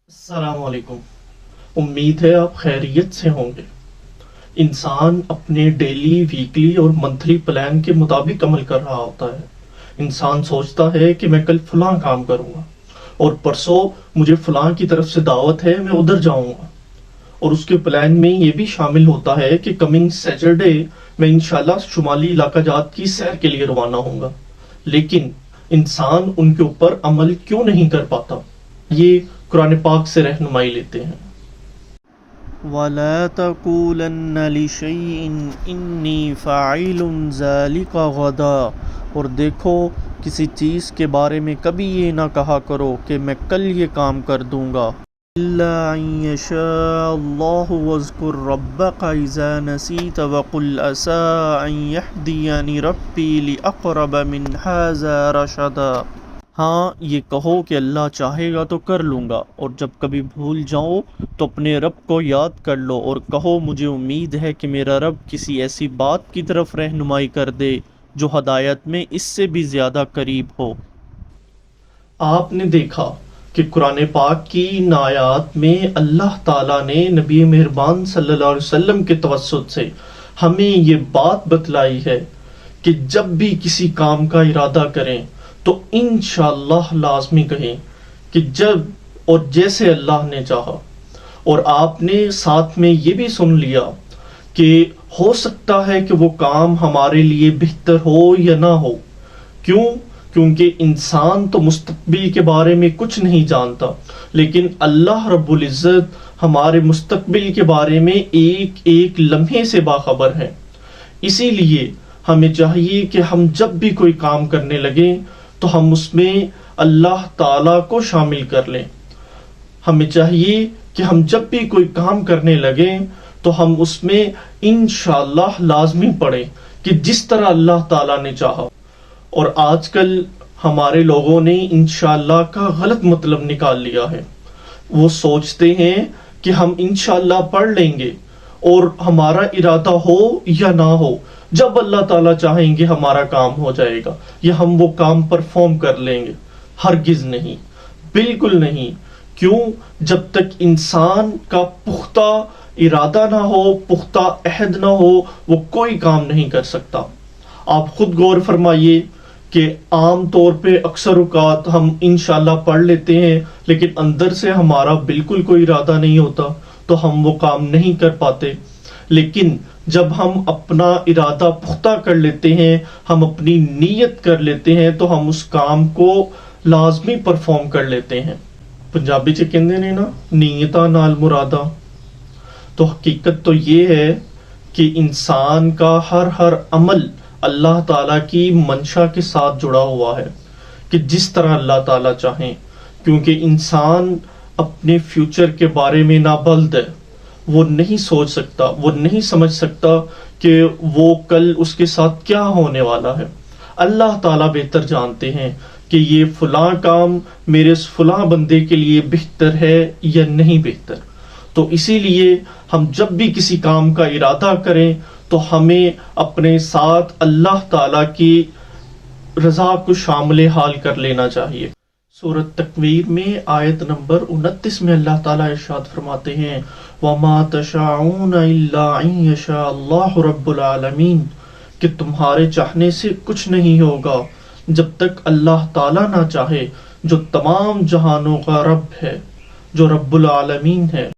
السلام علیکم۔ امید ہے آپ خیریت سے ہوں گے۔ انسان اپنے ڈیلی، ویکلی اور منتھلی پلان کے مطابق عمل کر رہا ہوتا ہے۔ انسان سوچتا ہے کہ میں کل فلاں کام کروں گا اور پرسوں مجھے فلاں کی طرف سے دعوت ہے، میں ادھر جاؤں گا، اور اس کے پلان میں یہ بھی شامل ہوتا ہے کہ کمنگ سیٹرڈے میں انشاءاللہ شمالی علاقہ جات کی سیر کے لیے روانہ ہوں گا، لیکن انسان ان کے اوپر عمل کیوں نہیں کر پاتا؟ یہ قرآن پاک سے رہنمائی لیتے ہیں۔ وَلَا تَقُولَنَّ لِشَيْءٍ إِنِّي فَاعِلٌ ذَلِكَ غَدًا، اور دیکھو کسی چیز کے بارے میں کبھی یہ نہ کہا کرو کہ میں کل یہ کام کر دوں گا۔ إِلَّا أَن يَشَاءَ اللَّهُ وَاذْكُر رَّبَّكَ إِذَا نَسِيتَ وَقُلْ عَسَىٰ أَن يَهْدِيَنِ رَبِّي لِأَقْرَبَ مِنْ هَٰذَا رَشَدًا۔ ہاں، یہ کہو کہ اللہ چاہے گا تو کر لوں گا، اور جب کبھی بھول جاؤ تو اپنے رب کو یاد کر لو اور کہو مجھے امید ہے کہ میرا رب کسی ایسی بات کی طرف رہنمائی کر دے جو ہدایت میں اس سے بھی زیادہ قریب ہو۔ آپ نے دیکھا کہ قرآن پاک کی ان آیات میں اللہ تعالیٰ نے نبی مہربان صلی اللہ علیہ وسلم کے توسط سے ہمیں یہ بات بتلائی ہے کہ جب بھی کسی کام کا ارادہ کریں تو انشاءاللہ لازمی کہیں کہ جب اور جیسے اللہ نے چاہا، اور آپ نے ساتھ میں یہ بھی سن لیا کہ ہو سکتا ہے کہ وہ کام ہمارے لیے بہتر ہو یا نہ ہو۔ کیوں؟ کیونکہ انسان تو مستقبل کے بارے میں کچھ نہیں جانتا، لیکن اللہ رب العزت ہمارے مستقبل کے بارے میں ایک ایک لمحے سے باخبر ہے۔ اسی لیے ہمیں چاہیے کہ ہم جب بھی کوئی کام کرنے لگیں تو ہم اس میں اللہ تعالیٰ کو شامل کر لیں۔ ہمیں چاہیے کہ ہم جب بھی کوئی کام کرنے لگیں تو ہم اس میں انشاءاللہ لازمی پڑھیں کہ جس طرح اللہ تعالیٰ نے چاہا۔ اور آج کل ہمارے لوگوں نے انشاءاللہ کا غلط مطلب نکال لیا ہے۔ وہ سوچتے ہیں کہ ہم انشاءاللہ پڑھ لیں گے اور ہمارا ارادہ ہو یا نہ ہو، جب اللہ تعالیٰ چاہیں گے ہمارا کام ہو جائے گا یا ہم وہ کام پرفارم کر لیں گے۔ ہرگز نہیں، بالکل نہیں۔ کیوں؟ جب تک انسان کا پختہ ارادہ نہ ہو، پختہ عہد نہ ہو، وہ کوئی کام نہیں کر سکتا۔ آپ خود غور فرمائیے کہ عام طور پہ اکثر اوقات ہم انشاءاللہ پڑھ لیتے ہیں لیکن اندر سے ہمارا بالکل کوئی ارادہ نہیں ہوتا تو ہم وہ کام نہیں کر پاتے۔ لیکن جب ہم اپنا ارادہ پختہ کر لیتے ہیں، ہم اپنی نیت کر لیتے ہیں تو ہم اس کام کو لازمی پرفارم کر لیتے ہیں۔ پنجابی چ کہندے نے نا، نیتاں نال مراداں۔ تو حقیقت تو یہ ہے کہ انسان کا ہر عمل اللہ تعالیٰ کی منشا کے ساتھ جڑا ہوا ہے کہ جس طرح اللہ تعالیٰ چاہیں، کیونکہ انسان اپنے فیوچر کے بارے میں نابلد ہے۔ وہ نہیں سوچ سکتا، وہ نہیں سمجھ سکتا کہ وہ کل اس کے ساتھ کیا ہونے والا ہے۔ اللہ تعالیٰ بہتر جانتے ہیں کہ یہ فلاں کام میرے فلاں بندے کے لیے بہتر ہے یا نہیں بہتر۔ تو اسی لیے ہم جب بھی کسی کام کا ارادہ کریں تو ہمیں اپنے ساتھ اللہ تعالیٰ کی رضا کو شامل حال کر لینا چاہیے۔ سورۃ تکویر میں آیت نمبر 29 میں اللہ تعالیٰ ارشاد فرماتے ہیں وَمَا تَشَاءُونَ إِلَّا أَن يَشَاءَ اللَّهُ رَبُّ الْعَالَمِينَ، کہ تمہارے چاہنے سے کچھ نہیں ہوگا جب تک اللہ تعالیٰ نہ چاہے، جو تمام جہانوں کا رب ہے، جو رب العالمین ہے۔